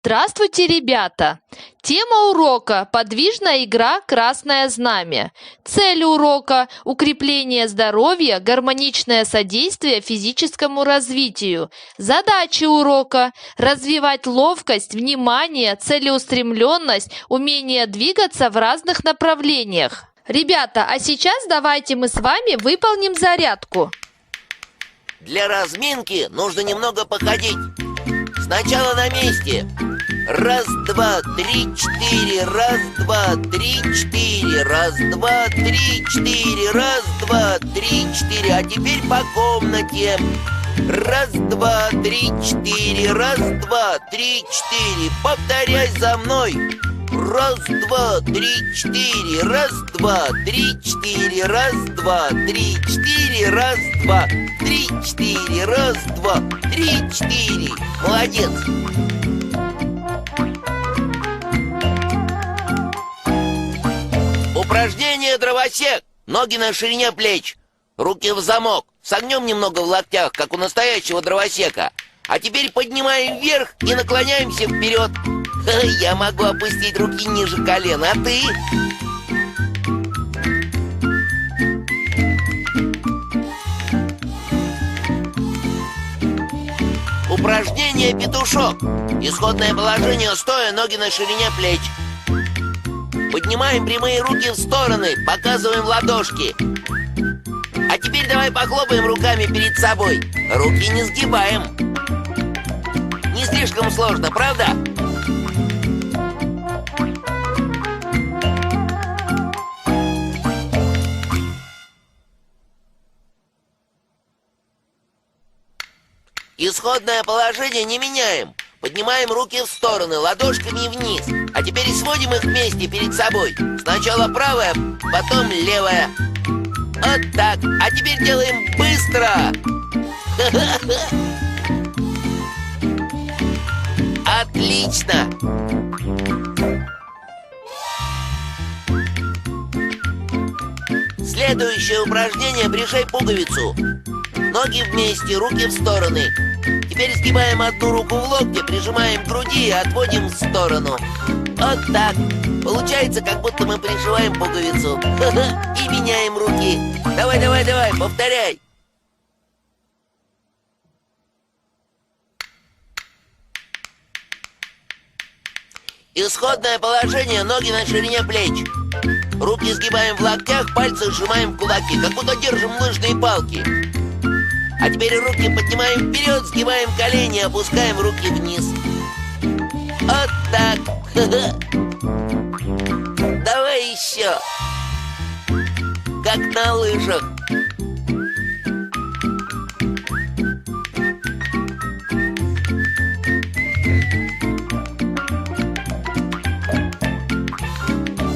Здравствуйте, ребята! Тема урока – подвижная игра «Красное знамя». Цель урока – укрепление здоровья, гармоничное содействие физическому развитию. Задачи урока – развивать ловкость, внимание, целеустремленность, умение двигаться в разных направлениях. Ребята, а сейчас давайте мы с вами выполним зарядку. Для разминки нужно немного походить. Сначала на месте. Раз, два, три, четыре. Раз, два, три, четыре. Раз, два, три, четыре. Раз, два, три, четыре. А теперь по комнате. Раз, два, три, четыре. Раз, два, три, четыре. Повторяй за мной. Раз, два, три, четыре. Раз, два, три, четыре. Раз, два, три, четыре. Раз, два, три, четыре. Раз, два, три, четыре. Молодец. Упражнение дровосек. Ноги на ширине плеч. Руки в замок. Согнем немного в локтях, как у настоящего дровосека. А теперь поднимаем вверх и наклоняемся вперед. Я могу опустить руки ниже колена, а ты? Упражнение петушок. Исходное положение стоя, ноги на ширине плеч. Поднимаем прямые руки в стороны, показываем ладошки. А теперь давай похлопаем руками перед собой. Руки не сгибаем. Не слишком сложно, правда? Исходное положение не меняем. Поднимаем руки в стороны, ладошками вниз. А теперь сводим их вместе перед собой. Сначала правая, потом левая. Вот так. А теперь делаем быстро. Отлично. Следующее упражнение. Прижай пуговицу. Ноги вместе, руки в стороны. Теперь сгибаем одну руку в локте, прижимаем к груди и отводим в сторону. Вот так. Получается, как будто мы прижимаем пуговицу. И меняем руки. Давай, давай, давай, повторяй. Исходное положение, ноги на ширине плеч. Руки сгибаем в локтях, пальцы сжимаем в кулаки, как будто держим лыжные палки. А теперь руки поднимаем вперед, сгибаем колени, опускаем руки вниз. Вот так. Давай еще. Как на лыжах.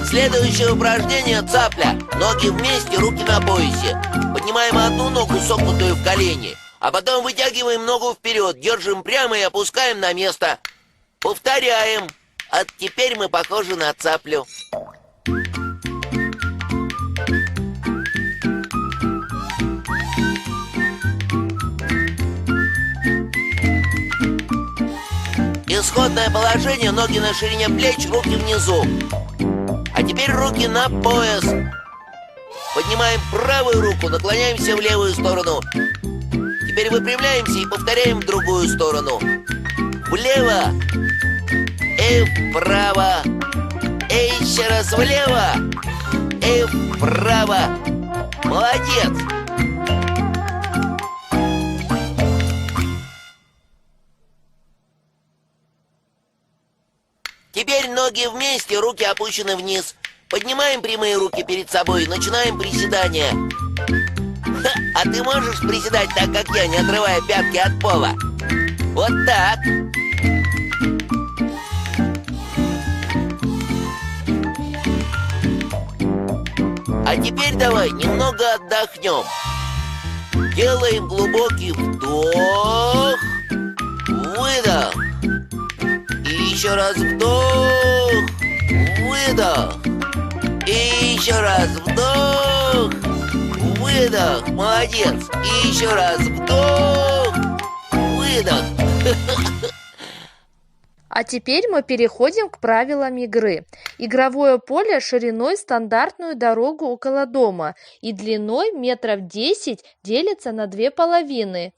Следующее упражнение — цапля. Ноги вместе, руки на поясе. Поднимаем одну ногу, согнутую в колени, а потом вытягиваем ногу вперед, держим прямо и опускаем на место. Повторяем. А теперь мы похожи на цаплю. Исходное положение, ноги на ширине плеч, руки внизу. А теперь руки на пояс. Поднимаем правую руку, наклоняемся в левую сторону. Теперь выпрямляемся и повторяем в другую сторону. Влево и вправо. И еще раз влево и вправо. Молодец! Теперь ноги вместе, руки опущены вниз. Поднимаем прямые руки перед собой и начинаем приседания. А ты можешь приседать так, как я, не отрывая пятки от пола? Вот так. А теперь давай немного отдохнем. Делаем глубокий вдох, выдох. И еще раз вдох, выдох. И еще раз вдох, выдох. Молодец. И еще раз вдох, выдох. А теперь мы переходим к правилам игры. Игровое поле шириной стандартную дорогу около дома и длиной метров 10 делится на две половины.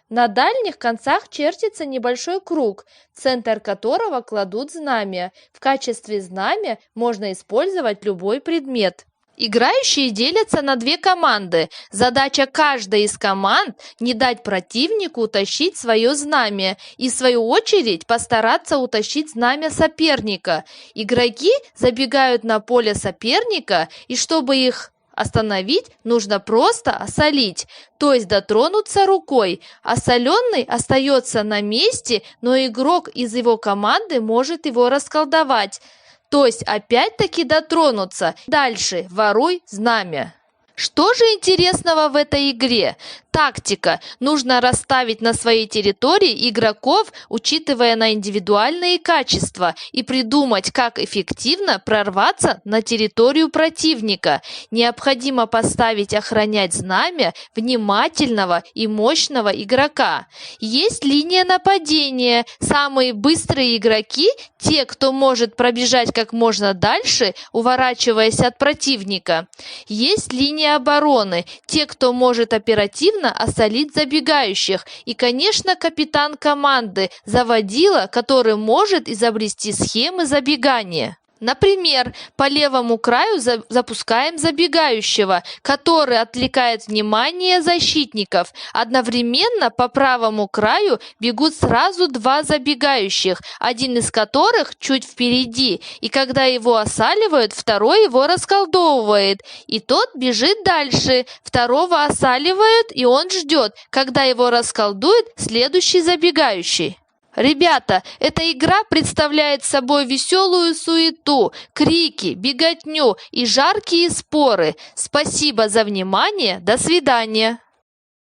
На дальних концах чертится небольшой круг, в центр которого кладут знамя. В качестве знамя можно использовать любой предмет. Играющие делятся на две команды. Задача каждой из команд – не дать противнику утащить свое знамя и, в свою очередь, постараться утащить знамя соперника. Игроки забегают на поле соперника, и чтобы их остановить, нужно просто осолить, то есть дотронуться рукой. Осоленный остается на месте, но игрок из его команды может его расколдовать. То есть опять-таки дотронуться. Дальше воруй знамя. Что же интересного в этой игре? Тактика. Нужно расставить на своей территории игроков, учитывая на индивидуальные качества, и придумать, как эффективно прорваться на территорию противника. Необходимо поставить охранять знамя внимательного и мощного игрока. Есть линия нападения. Самые быстрые игроки – те, кто может пробежать как можно дальше, уворачиваясь от противника. Есть линия обороны. Те, кто может оперативно осолить забегающих. И, конечно, капитан команды, заводила, который может изобрести схемы забегания. Например, по левому краю запускаем забегающего, который отвлекает внимание защитников. Одновременно по правому краю бегут сразу два забегающих, один из которых чуть впереди, и когда его осаливают, второй его расколдовывает, и тот бежит дальше. Второго осаливают, и он ждет, когда его расколдует следующий забегающий. Ребята, эта игра представляет собой веселую суету, крики, беготню и жаркие споры. Спасибо за внимание, до свидания.